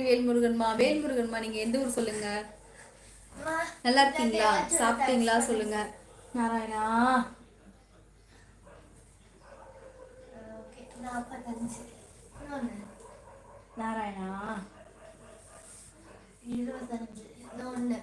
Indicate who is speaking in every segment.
Speaker 1: வேல்முருகன்மா. வேல்முருகன்மா, நீங்க எந்த ஊர் சொல்லுங்க? நல்லா இருக்கீங்களா? சாப்பிட்டீங்களா சொல்லுங்க. நாராயணா. நாராயணா 25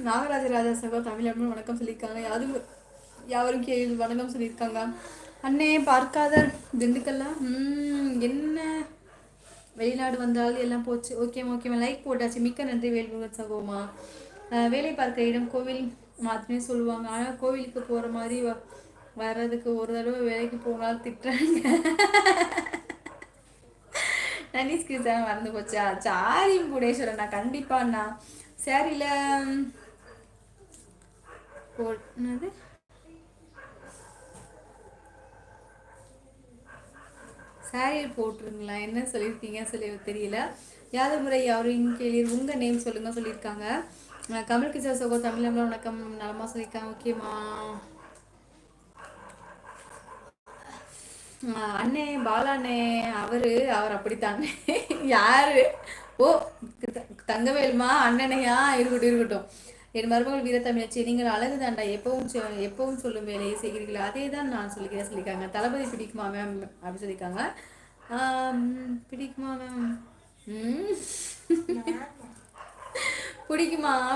Speaker 1: நாகராஜ ராஜா சகோ தமிழ் வணக்கம் சொல்லியிருக்காங்க. யாரும் வணக்கம் சொல்லியிருக்காங்க. அண்ணே பார்க்காத திண்டுக்கல்லா. என்ன வெளிநாடு வந்தாலும் எல்லாம் போச்சு. ஓகேமா லைக் போட்டாச்சு. மிக்க நன்றி வேல்முருகன் சகோமா. வேலை பார்க்க இடம் கோவில் மாத்தினே சொல்லுவாங்க. ஆனால் கோவிலுக்கு போகிற மாதிரி வர்றதுக்கு ஒரு தடவை வேலைக்கு போனால் திட்டுறாங்க. தனிஷ்க்கு சார் மறந்து போச்சா? சாரி புடேஸ்வரண்ணா, கண்டிப்பாண்ணா. சரியில்ல என்னது சாரியில் போட்டுருங்களா? என்ன சொல்லியிருக்கீங்க சொல்லி தெரியல. யாவது முறை யாரும் கேள்வி உங்கள் நேம் சொல்லுங்க சொல்லியிருக்காங்க. கமல் கிஷோர் சகோ தமிழ் வணக்கம் நலமா சொல்லியிருக்காங்க. ஓகேம்மா. அண்ணே பாலாண்ணே அவர் அப்படித்தானே. யாரு? ஓ, தங்கவேல்மா அண்ணனையா? இருக்கட்டும். என் மருமகள் வீரத்தமிழச்சி, நீங்கள் அழகு தாண்டா, எப்பவும் சொல்லும் வேலையை செய்கிறீர்களா? அதே தான் நான் சொல்லியிருக்காங்க. தளபதி பிடிக்குமா மேம் அப்படி சொல்லியிருக்காங்க. பிடிக்குமா மேம்?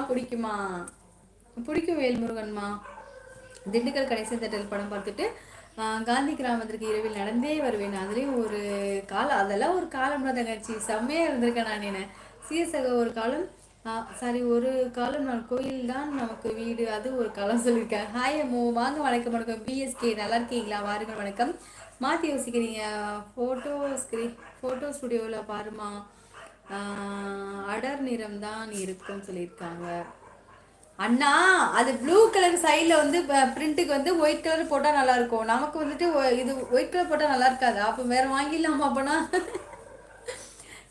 Speaker 1: பிடிக்குமா? பிடிக்கும் வேல்முருகன்மா. திண்டுக்கல் கணேசன் தேட்டர் படம் பார்த்துட்டு காந்தி கிராமத்திற்கு இரவில் நடந்தே வருவேன். அதுலேயும் ஒரு காலம், அதெல்லாம் ஒரு காலம் தான் தங்கச்சி. செம்மையாக இருந்திருக்கேன் நான். என்ன சிஎஸ்ஆக ஒரு காலம், ஒரு காலம் நான் கோயில் தான் நமக்கு வீடு, அது ஒரு காலம் சொல்லியிருக்கேன். ஹாய் அம்மோ, வாங்க. வணக்கம். பிஎஸ்கே நல்லா இருக்கீங்களா? வாருங்கள். வணக்கம். மாற்றி யோசிக்கிறீங்க. ஃபோட்டோ ஸ்டுடியோவில் பாருமா, அடர் நிறம் தான் இருக்குன்னு சொல்லியிருக்காங்க. அண்ணா அது ப்ளூ கலர் சைடில் வந்து பிரிண்ட்டுக்கு வந்து ஒயிட் கலர் போட்டால் நல்லா இருக்கும். நமக்கு வந்துட்டு இது ஒயிட் கலர் போட்டால் நல்லா இருக்காது. அப்போ வேற வாங்கிடலாமா? அப்போனா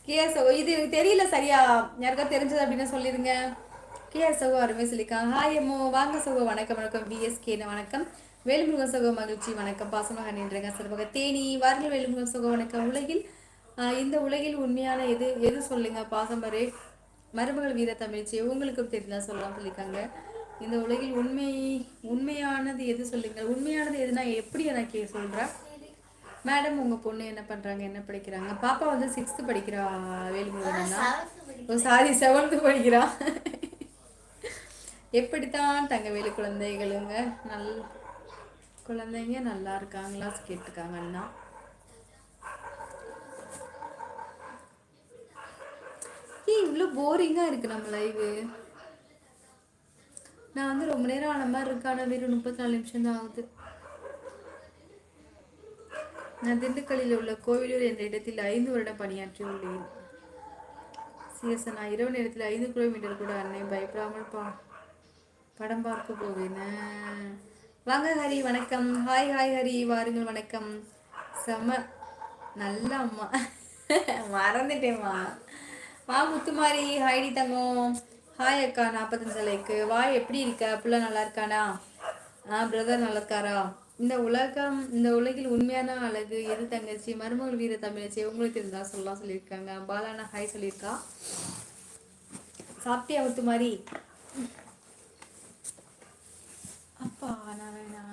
Speaker 1: கேஎஸ் இது தெரியல சரியா. யாருக்கா தெரிஞ்சது அப்படின்னா சொல்லிடுங்க. கேஎஸ் சகோ அருமை சொல்லியிருக்காங்க. ஹாய் எம்மோ, வாங்க சகோ. வணக்கம். பிஎஸ்கே வணக்கம். வேலுமுருகன் சகோ மகிழ்ச்சி. வணக்கம். பாசமாக நின்றுங்க சிறப்பாக தேனி வாருங்கள். வேலுமுருகன் சகோ வணக்கம். இந்த உலகில் உண்மையான எது சொல்லுங்க பாசமரே. மருமகள் வீர தமிழ்ச்சி, உங்களுக்கும் தெரிஞ்சா சொல்லலாம் சொல்லியிருக்காங்க. இந்த உலகில் உண்மையானது எது சொல்லுங்க. உண்மையானது எதுனா எப்படி எனக்கு சொல்கிறேன் மேடம். உங்கள் பொண்ணு என்ன பண்ணுறாங்க, என்ன படிக்கிறாங்க? பாப்பா வந்து 6th படிக்கிறா வேலுமுருகன்னா. சாரி 7th படிக்கிறா. எப்படித்தான் தங்கவேலு குழந்தைங்க நல்லா இருக்காங்களா கேட்டுருக்காங்க அண்ணா. இவ்வளோ போரிங்காக இருக்குது நம்ம லைவு. நான் வந்து ரொம்ப நேரம் ஆன மாதிரி இருக்கு. ஆனால் வெறும் 34 நிமிஷம் தான் ஆகுது. நான் திண்டுக்கல்லில் உள்ள கோவிலூர் என்ற இடத்தில் 5 வருடம் பணியாற்றி உள்ளேன். சிஎஸ், நான் இரவு நேரத்தில் 5 கிலோமீட்டர் கூட அன்னை பயப்படாமல் படம் பார்க்க போவேன். வாங்க ஹரி, வணக்கம். ஹாய் ஹரி, வாருங்கள். வணக்கம். நல்ல அம்மா. மறந்துட்டேம்மா. முத்துமாரி, ஹைடி தங்கம். ஹாய் அக்கா, 45 லைக்கு. எப்படி இருக்க? புள்ள நல்லா இருக்கானா? பிரதர் நல்லா இருக்காரா? இந்த உலகில் உண்மையான அழகு எது தங்கச்சி? மருமகள் வீர தமிழச்சி, உங்களுக்கு இருந்தா சொல்லலாம் சொல்லியிருக்காங்க. பாலானா ஹாய் சொல்லியிருக்கா. சாப்பிட்டியா முத்துமாரி? அப்பா நாராயணா.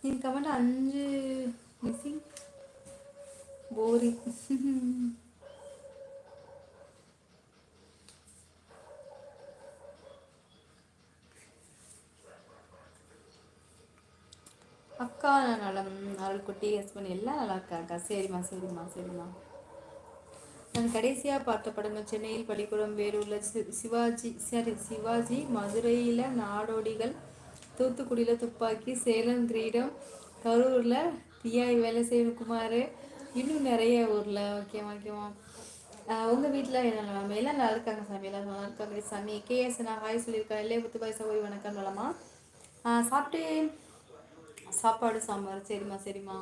Speaker 1: நீ கமெண்ட் 5 மிஸ்ஸிங் போரிங். அக்கா நலம், அருள்குட்டி, ஹஸ்பண்ட் எல்லாம் நல்லா இருக்காக்கா. சரிம்மா. நான் கடைசியாக பார்த்த படங்கள் சென்னையில் பள்ளிக்கூடம், வேலூரில் சிவாஜி, மதுரையில் நாடோடிகள், தூத்துக்குடியில் துப்பாக்கி, சேலம் கிரீடம், கரூரில் பிஐ வேலை செய்யும் குமார், இன்னும் நிறைய ஊரில். ஓகேவா. உங்கள் வீட்டில் என்ன எல்லாம் நல்லா இருக்காங்க சாமி? எல்லாம் நல்லா இருக்காங்க சாமி. கேஎஸ் நான் ஹாய் சொல்லியிருக்கேன். இல்லை முத்துபாய் சகோதரி வணக்கம். நலமா? சாப்பிட்டு சாப்பாடு சாம்பார். சரிம்மா.